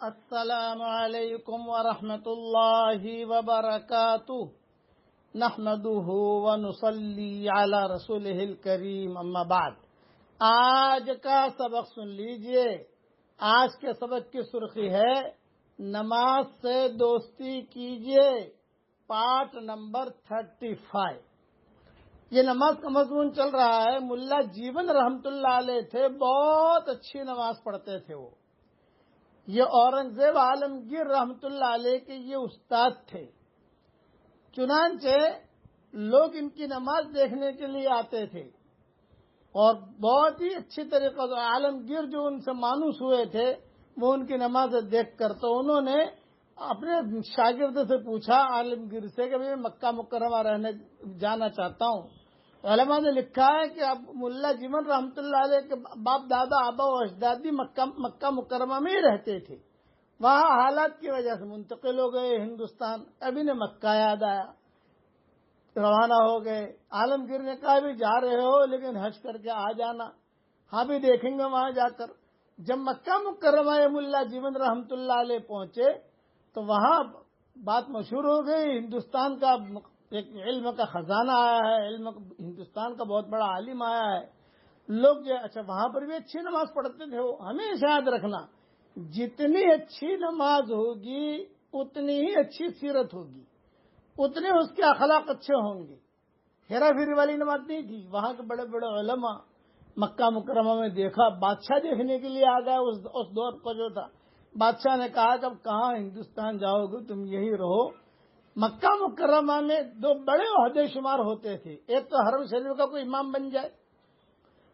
السلام علیکم ورحمۃ اللہ وبرکاتہ نحمده ونصلی علی رسولہ الکریم اما بعد۔ آج کا سبق سن لیجئے۔ آج کے سبق کی سرخی ہے نماز سے دوستی کیجئے، پارٹ نمبر 35۔ یہ نماز کا مضمون چل رہا ہے۔ ملا جیون رحمت اللہ علیہ تھے، بہت اچھی نماز پڑھتے تھے وہ۔ یہ اورنگزیب عالمگیر رحمت اللہ علیہ کے یہ استاد تھے۔ چنانچہ لوگ ان کی نماز دیکھنے کے لیے آتے تھے اور بہت ہی اچھی طریقے سے عالمگیر جو ان سے مانوس ہوئے تھے وہ ان کی نماز دیکھ کر تو انہوں نے اپنے شاگرد سے پوچھا عالمگیر سے کہ میں مکہ مکرمہ رہنے جانا چاہتا ہوں۔ علماء نے لکھا ہے کہ اب ملا جیون رحمت اللہ علیہ کے باپ دادا آبا و اجدادی مکہ مکرمہ میں ہی رہتے تھے، وہاں حالات کی وجہ سے منتقل ہو گئے ہندوستان۔ ابھی نے مکہ یاد آیا، روانہ ہو گئے۔ عالمگیر نے کہا بھی جا رہے ہو لیکن حج کر کے آ جانا، ہاں بھی دیکھیں گے وہاں جا کر۔ جب مکہ مکرمہ ملا جیون رحمت اللہ علیہ پہنچے تو وہاں بات مشہور ہو گئی، ہندوستان کا ایک علم کا خزانہ آیا ہے، ہندوستان کا بہت بڑا عالم آیا ہے۔ لوگ جو اچھا وہاں پر بھی اچھی نماز پڑھتے تھے وہ۔ ہمیشہ یاد رکھنا، جتنی اچھی نماز ہوگی اتنی ہی اچھی سیرت ہوگی، اتنے اس کے اخلاق اچھے ہوں گے۔ ہیرا پھیری والی نماز نہیں تھی۔ وہاں کے بڑے بڑے علماء مکہ مکرمہ میں دیکھا، بادشاہ دیکھنے کے لیے آ گئے۔ اس دور کا جو تھا بادشاہ نے کہا کہ اب کہاں ہندوستان جاؤ گے، تم یہی رہو۔ مکہ مکرمہ میں دو بڑے عہدے شمار ہوتے تھے، ایک تو حرم شریف کا کوئی امام بن جائے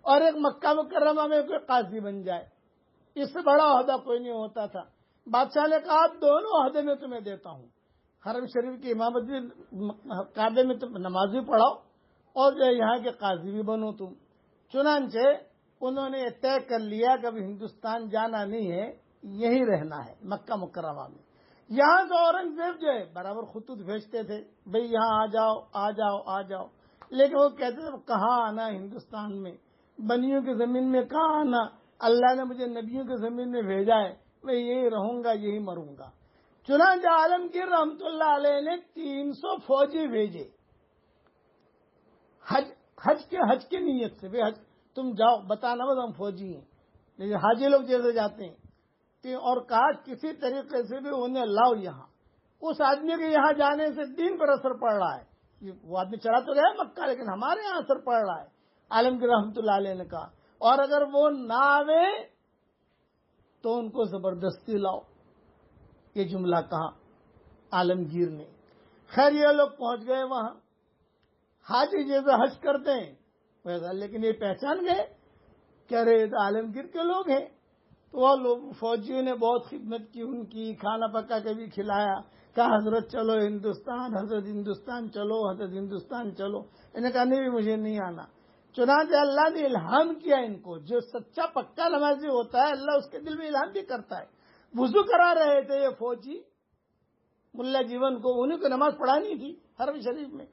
اور ایک مکہ مکرمہ میں کوئی قاضی بن جائے۔ اس سے بڑا عہدہ کوئی نہیں ہوتا تھا۔ بادشاہ نے کہا دونوں عہدے میں تمہیں دیتا ہوں، حرم شریف کی امامت بھی، کعبے میں تم نماز بھی پڑھاؤ اور جو یہاں کے قاضی بھی بنو تم۔ چنانچہ انہوں نے یہ طے کر لیا کہ اب ہندوستان جانا نہیں ہے، یہی رہنا ہے مکہ مکرمہ میں۔ یہاں سے اورنگزیب جو ہے برابر خطوط بھیجتے تھے، بھئی یہاں آ جاؤ آ جاؤ آ جاؤ، لیکن وہ کہتے تھے کہاں آنا ہندوستان میں، بنیوں کی زمین میں کہاں آنا، اللہ نے مجھے نبیوں کی زمین میں بھیجا ہے، میں یہی رہوں گا یہی مروں گا۔ چنانچہ عالمگیر رحمت اللہ علیہ نے 300 فوجی بھیجے حج کی نیت سے، بھئی حج تم جاؤ، بتانا بس ہم فوجی ہیں، لیکن حاجی لوگ جیسے جاتے ہیں، اور کہا کسی طریقے سے بھی انہیں لاؤ یہاں۔ اس آدمی کے یہاں جانے سے دین پر اثر پڑ رہا ہے، وہ آدمی چلا تو گیا مکہ لیکن ہمارے یہاں اثر پڑ رہا ہے۔ عالمگیر رحمت اللہ علیہ نے کہا اور اگر وہ نہ آوے تو ان کو زبردستی لاؤ، یہ جملہ کہا عالمگیر نے۔ خیر یہ لوگ پہنچ گئے وہاں، حاجی جیسے حج کرتے ہیں ویسا، لیکن یہ پہچان گئے کہہ رہے عالمگیر کے لوگ ہیں۔ تو وہ لوگ فوجیوں نے بہت خدمت کی ان کی، کھانا پکا کے بھی کھلایا، کہا حضرت چلو ہندوستان، حضرت ہندوستان چلو، حضرت ہندوستان چلو۔ انہیں کہا نہیں مجھے نہیں آنا۔ چنانچہ اللہ نے الہام کیا ان کو، جو سچا پکا نمازی ہوتا ہے اللہ اس کے دل میں الہام بھی کرتا ہے۔ وضو کرا رہے تھے یہ فوجی ملا جیون کو، انہیں کو نماز پڑھانی تھی حرم شریف میں۔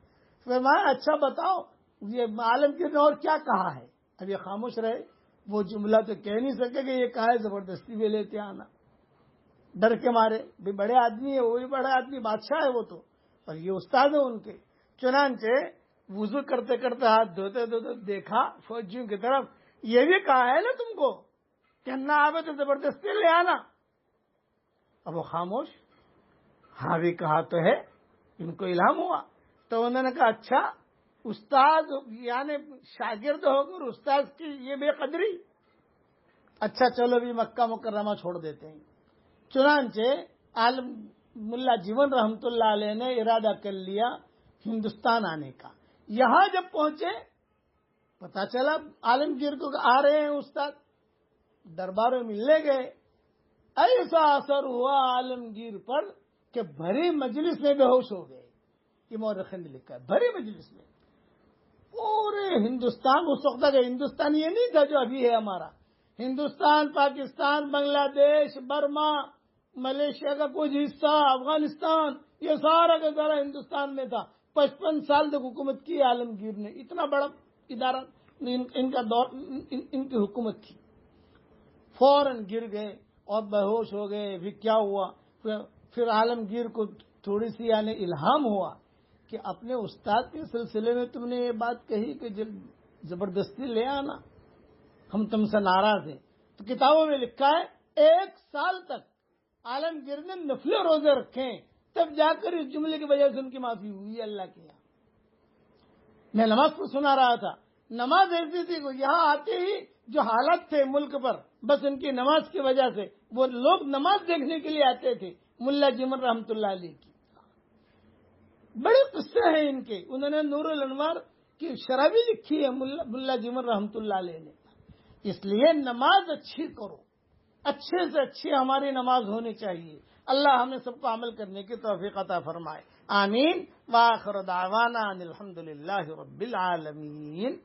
فرمایا اچھا بتاؤ یہ عالمگیر نے اور کیا کہا ہے؟ اب یہ خاموش رہے، وہ جملہ تو کہہ نہیں سکے کہ یہ کہا ہے زبردستی بھی لیتے آنا، ڈر کے مارے، بھی بڑے آدمی ہے، وہ بھی بڑا آدمی، بادشاہ ہے وہ تو، اور یہ استاد ہے ان کے۔ چنانچہ وضو کرتے کرتے ہاتھ دھوتے دھوتے دیکھا فوجیوں کی طرف، یہ بھی کہا ہے نا تم کو کہ نہ آوے تو زبردستی لے آنا۔ اب وہ خاموش، ہاں بھی کہا تو ہے، ان کو الہام ہوا تو انہوں نے کہا اچھا استاد یعنی شاگرد ہو کر استاد کی یہ بے قدری، اچھا چلو بھی مکہ مکرمہ چھوڑ دیتے ہیں۔ چنانچہ ملا جیون رحمت اللہ علیہ نے ارادہ کر لیا ہندوستان آنے کا۔ یہاں جب پہنچے پتا چلا عالمگیر کو آ رہے ہیں استاد، درباروں میں ملنے گئے۔ ایسا اثر ہوا عالمگیر پر کہ بھری مجلس میں بے ہوش ہو گئے۔ یہ مورخین نے لکھا ہے، بھری مجلس میں پورے ہندوستان، اس وقت کا ہندوستان یہ نہیں تھا جو ابھی ہے ہمارا، ہندوستان، پاکستان، بنگلہ دیش، برما، ملیشیا کا کچھ حصہ، افغانستان، یہ سارا کا سارا ہندوستان میں تھا۔ 55 سال تک حکومت کی عالمگیر نے، اتنا بڑا ادارہ ان کا دور، ان کی حکومت تھی۔ فوراً گر گئے، اور بےہوش ہو گئے. پھر کیا ہوا؟ پھر عالمگیر کو تھوڑی سی یعنی الہام ہوا کہ اپنے استاد کے سلسلے میں تم نے یہ بات کہی کہ زبردستی لے آنا، ہم تم سے ناراض ہیں. تو کتابوں میں لکھا ہے 1 سال تک عالمگیر نے نفل روزے رکھے، تب جا کر اس جملے کی وجہ سے ان کی معافی ہوئی اللہ کے یہاں. میں نماز کو سنا رہا تھا، نماز ایسی تھی کہ یہاں آتے ہی جو حالت تھے ملک پر، بس ان کی نماز کی وجہ سے وہ لوگ نماز دیکھنے کے لیے آتے تھے. ملا جمن رحمت اللہ علیہ کی بڑے قصے ہیں ان کے. انہوں نے نور الانوار کی شرح بھی لکھی ہے ملا جمن رحمت اللہ علیہ نے. اس لیے نماز اچھی کرو، اچھے سے اچھی ہماری نماز ہونی چاہیے. اللہ ہمیں سب کو عمل کرنے کی توفیق عطا فرمائے. آمین. وآخر دعوانا ان الحمد للہ رب العالمین.